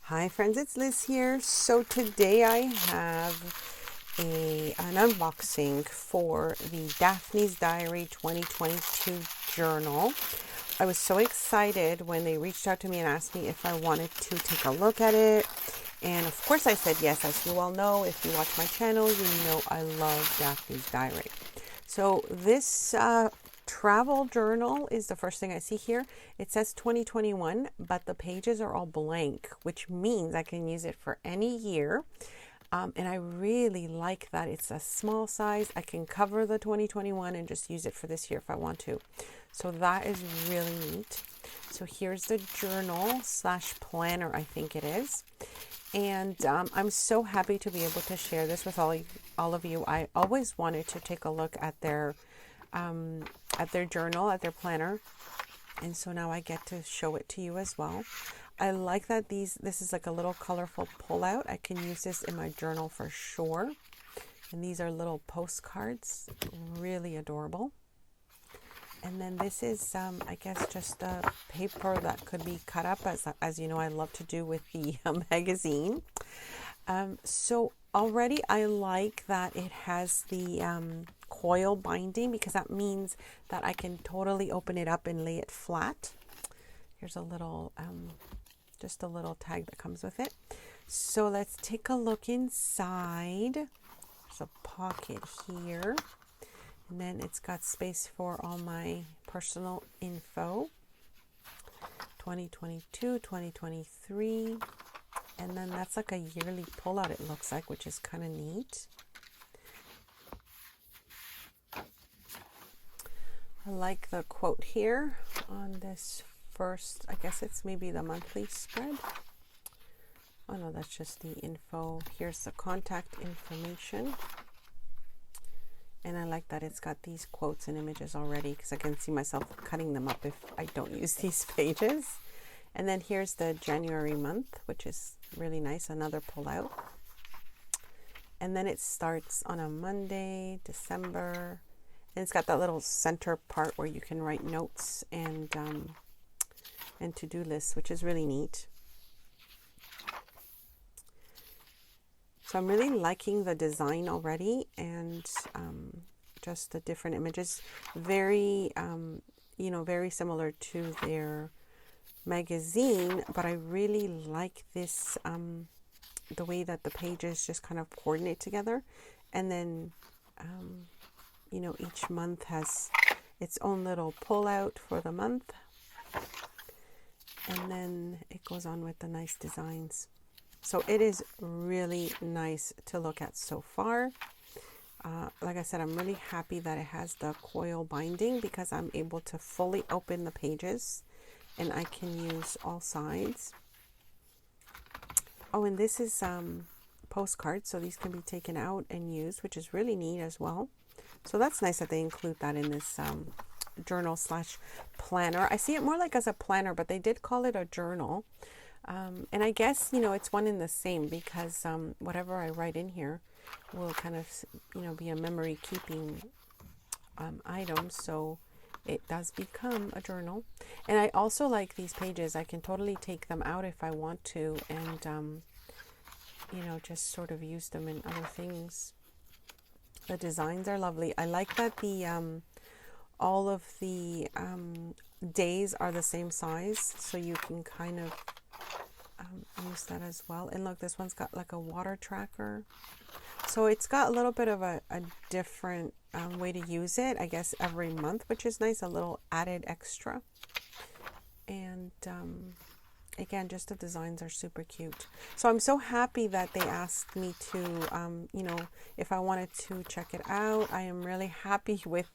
Hi friends, it's Liz here. So today I have an unboxing for the Daphne's Diary 2022 journal. I was so excited when they reached out to me and asked me if I wanted to take a look at it. And of course I said yes. As you all know, if you watch my channel, you know I love Daphne's Diary. So this travel journal is the first thing I see here. It says 2021, but the pages are all blank, which means I can use it for any year. And I really like that it's a small size. I can cover the 2021 and just use it for this year if I want to. So that is really neat. So here's the journal / planner, I think it is. And I'm so happy to be able to share this with all of you. I always wanted to take a look at their journal, at their planner, and so now I get to show it to you as well. I like that this is like a little colorful pullout. I can use this in my journal for sure. And these are little postcards, really adorable. And then this is, I guess, just a paper that could be cut up, as you know, I love to do with the magazine. So already I like that it has the coil binding, because that means that I can totally open it up and lay it flat. Here's a little, just a little tag that comes with it. So let's take a look inside. There's a pocket here. And then it's got space for all my personal info. 2022, 2023. And then that's like a yearly pullout, it looks like, which is kind of neat. I like the quote here on this first, I guess it's maybe the monthly spread. Oh no, that's just the info. Here's the contact information. And I like that it's got these quotes and images already, because I can see myself cutting them up if I don't use these pages. And then here's the January month, which is really nice, another pullout. And then it starts on a Monday, December, and it's got that little center part where you can write notes and to-do lists, which is really neat. So I'm really liking the design already, and just the different images, very very similar to their magazine, but I really like this the way that the pages just kind of coordinate together. And then each month has its own little pullout for the month, and then it goes on with the nice designs. So it is really nice to look at so far. Like I said, I'm really happy that it has the coil binding, because I'm able to fully open the pages and I can use all sides. Oh, and this is postcards, so these can be taken out and used, which is really neat as well. So that's nice that they include that in this journal / planner. I see it more like as a planner, but they did call it a journal. And I guess, it's one in the same, because whatever I write in here will kind of, be a memory keeping item. So it does become a journal. And I also like these pages. I can totally take them out if I want to, and, just sort of use them in other things. The designs are lovely. I like that all of the days are the same size, so you can kind of use that as well. And look, this one's got like a water tracker, so it's got a little bit of a different way to use it, I guess, every month, which is nice, a little added extra. And again, just the designs are super cute. So I'm so happy that they asked me to if I wanted to check it out. I am really happy with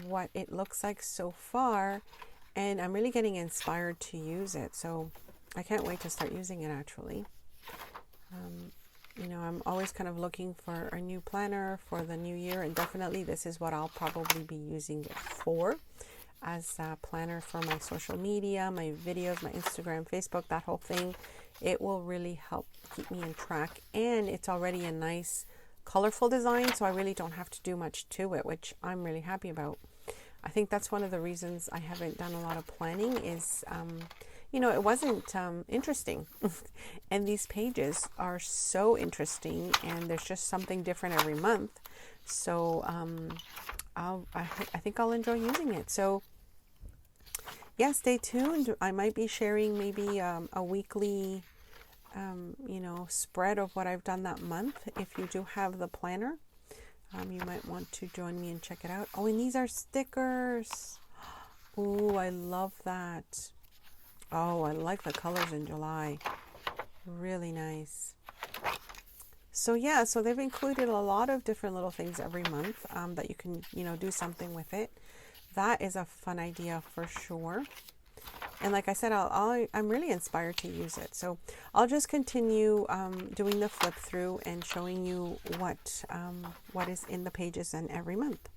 what it looks like so far, and I'm really getting inspired to use it. So I can't wait to start using it, actually. I'm always kind of looking for a new planner for the new year, and definitely this is what I'll probably be using it for, as a planner for my social media, my videos, my Instagram, Facebook, that whole thing. It will really help keep me in track, and it's already a nice colorful design, so I really don't have to do much to it, which I'm really happy about. I think that's one of the reasons I haven't done a lot of planning is you know, it wasn't interesting. And these pages are so interesting, and there's just something different every month. So I think I'll enjoy using it. So yeah, stay tuned. I might be sharing maybe a weekly, you know, spread of what I've done that month. If you do have the planner, you might want to join me and check it out. Oh, and these are stickers. Ooh, I love that. Oh, I like the colors in July. Really nice. So yeah, so they've included a lot of different little things every month that you can, you know, do something with it. That is a fun idea for sure. And like I said, I'm really inspired to use it. So I'll just continue doing the flip through and showing you what is in the pages and every month.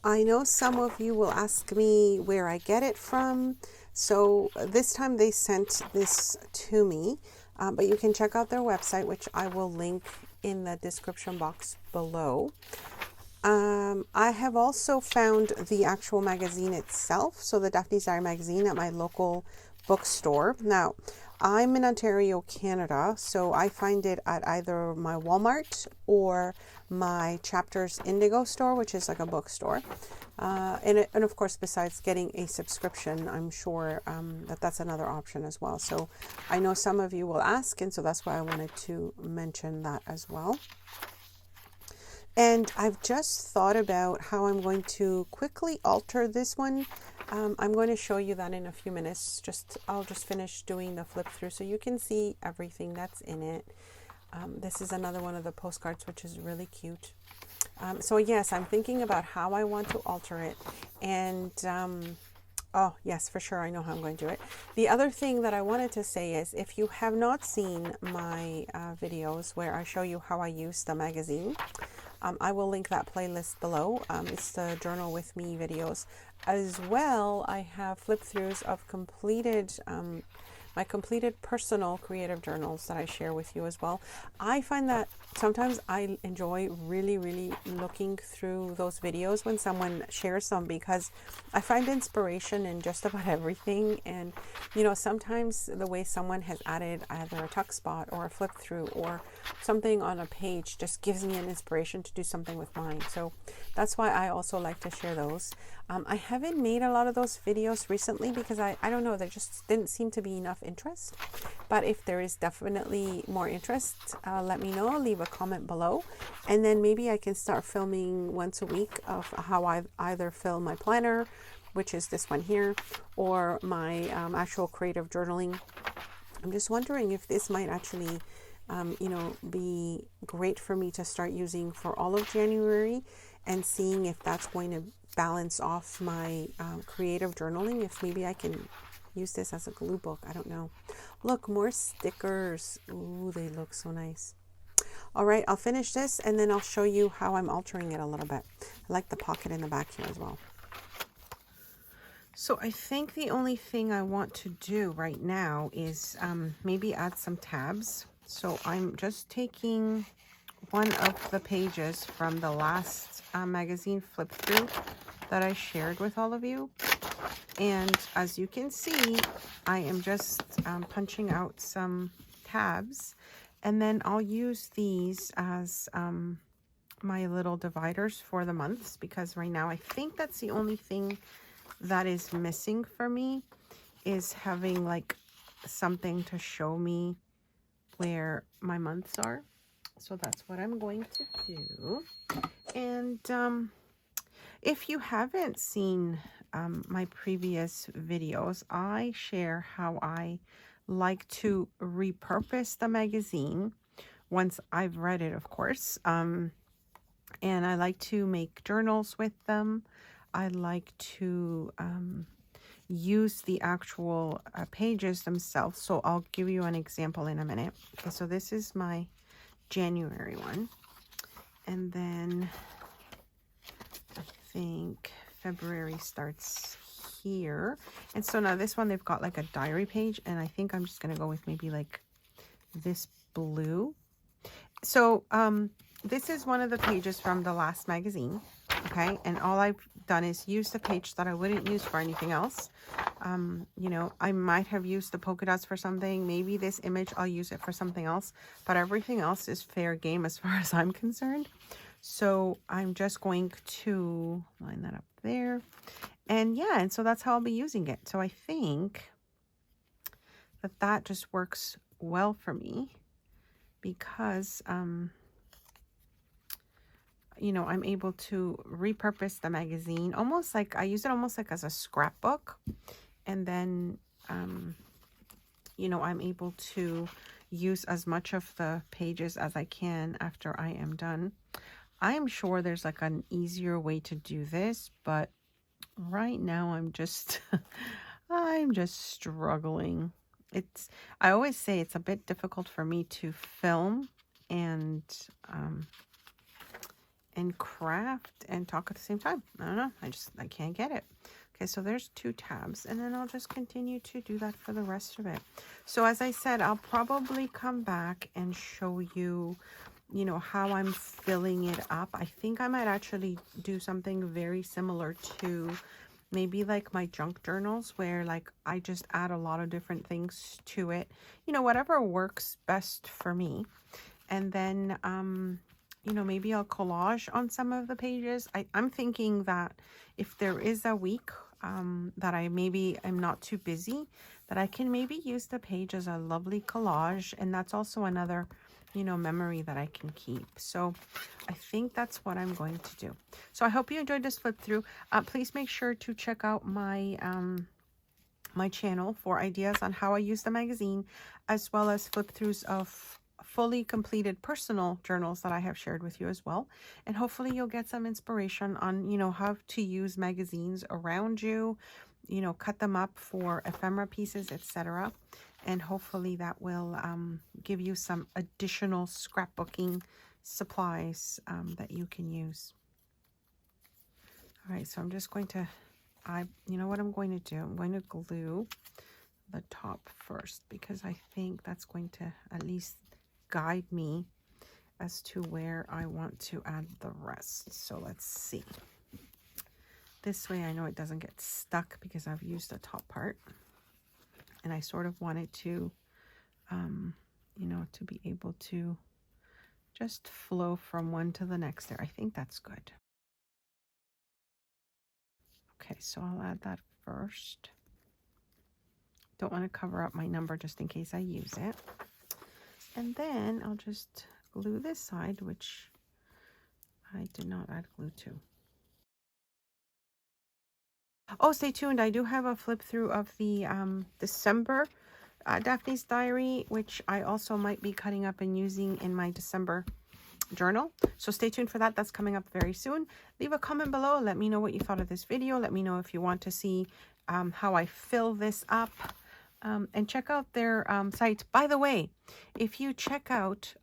I know some of you will ask me where I get it from. So this time they sent this to me, but you can check out their website, which I will link in the description box below. I have also found the actual magazine itself, so the Daphne's Diary magazine, at my local bookstore. Now, I'm in Ontario, Canada, so I find it at either my Walmart or my Chapters Indigo store, which is like a bookstore. And of course, besides getting a subscription, I'm sure that's another option as well. So I know some of you will ask, and so that's why I wanted to mention that as well. And I've just thought about how I'm going to quickly alter this one. I'm going to show you that in a few minutes. I'll just finish doing the flip through so you can see everything that's in it. This is another one of the postcards, which is really cute. So yes, I'm thinking about how I want to alter it. And oh yes, for sure, I know how I'm going to do it. The other thing that I wanted to say is, if you have not seen my videos where I show you how I use the magazine, I will link that playlist below. It's the Journal With Me videos. As well, I have flip throughs of my completed personal creative journals that I share with you as well. I find that sometimes I enjoy really looking through those videos when someone shares them, because I find inspiration in just about everything. And you know, sometimes the way someone has added either a tuck spot or a flip through or something on a page just gives me an inspiration to do something with mine. So that's why I also like to share those. I haven't made a lot of those videos recently because I don't know, there just didn't seem to be enough interest. But if there is definitely more interest, let me know, leave a comment below, and then maybe I can start filming once a week of how I either fill my planner, which is this one here, or my actual creative journaling. I'm just wondering if this might actually you know, be great for me to start using for all of January, and seeing if that's going to balance off my creative journaling. If maybe I can use this as a glue book. I don't know. Look, more stickers. Ooh, they look so nice. All right, I'll finish this and then I'll show you how I'm altering it a little bit. I like the pocket in the back here as well. So I think the only thing I want to do right now is maybe add some tabs. So I'm just taking one of the pages from the last magazine flip through that I shared with all of you. And as you can see, I am just punching out some tabs, and then I'll use these as my little dividers for the months, because right now I think that's the only thing that is missing for me, is having like something to show me where my months are. So that's what I'm going to do. And if you haven't seen my previous videos, I share how I like to repurpose the magazine once I've read it, of course. And I like to make journals with them. I like to use the actual pages themselves. So I'll give you an example in a minute. Okay, so this is my January one. And then I think February starts here. And so now this one, they've got like a diary page, and I think I'm just going to go with maybe like this blue. So this is one of the pages from the last magazine. Okay, and all I've done is use the page that I wouldn't use for anything else. You know, I might have used the polka dots for something. Maybe this image, I'll use it for something else. But everything else is fair game as far as I'm concerned. So I'm just going to line that up there. And yeah, and so that's how I'll be using it. So I think that that just works well for me because, you know, I'm able to repurpose the magazine almost like, I use it almost like as a scrapbook. And then, you know, I'm able to use as much of the pages as I can after I am done. I am sure there's like an easier way to do this, but right now I'm just, I'm just struggling. I always say it's a bit difficult for me to film and craft and talk at the same time. I don't know. I can't get it. Okay, so there's 2 tabs, and then I'll just continue to do that for the rest of it. So as I said, I'll probably come back and show you, you know, how I'm filling it up. I think I might actually do something very similar to maybe like my junk journals, where like I just add a lot of different things to it, you know, whatever works best for me. And then, you know, maybe I'll collage on some of the pages. I'm thinking that if there is a week that I'm not too busy, that I can maybe use the page as a lovely collage. And that's also another, you know, memory that I can keep. So I think that's what I'm going to do. So I hope you enjoyed this flip through. Please make sure to check out my my channel for ideas on how I use the magazine, as well as flip throughs of fully completed personal journals that I have shared with you as well. And hopefully you'll get some inspiration on, you know, how to use magazines around you, you know, cut them up for ephemera pieces, etc. And hopefully that will give you some additional scrapbooking supplies that you can use. All right, so I'm just going to, you know what I'm going to do? I'm going to glue the top first, because I think that's going to at least guide me as to where I want to add the rest. So let's see. This way I know it doesn't get stuck because I've used the top part. And I sort of wanted to, you know, to be able to just flow from one to the next there. I think that's good. Okay, so I'll add that first. Don't want to cover up my number just in case I use it. And then I'll just glue this side, which I did not add glue to. Oh, stay tuned. I do have a flip through of the December Daphne's Diary, which I also might be cutting up and using in my December journal. So stay tuned for that. That's coming up very soon. Leave a comment below. Let me know what you thought of this video. Let me know if you want to see how I fill this up. And check out their site. By the way, if you check out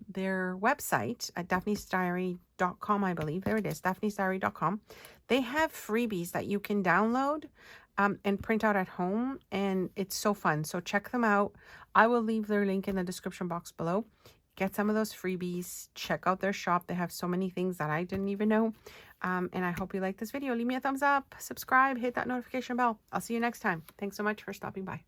their website at daphnesdiary.com, I believe, there it is, daphnesdiary.com, they have freebies that you can download and print out at home, and it's so fun. So check them out. I will leave their link in the description box below. Get some of those freebies. Check out their shop. They have so many things that I didn't even know. And I hope you like this video. Leave me a thumbs up, subscribe, hit that notification bell. I'll see you next time. Thanks so much for stopping by.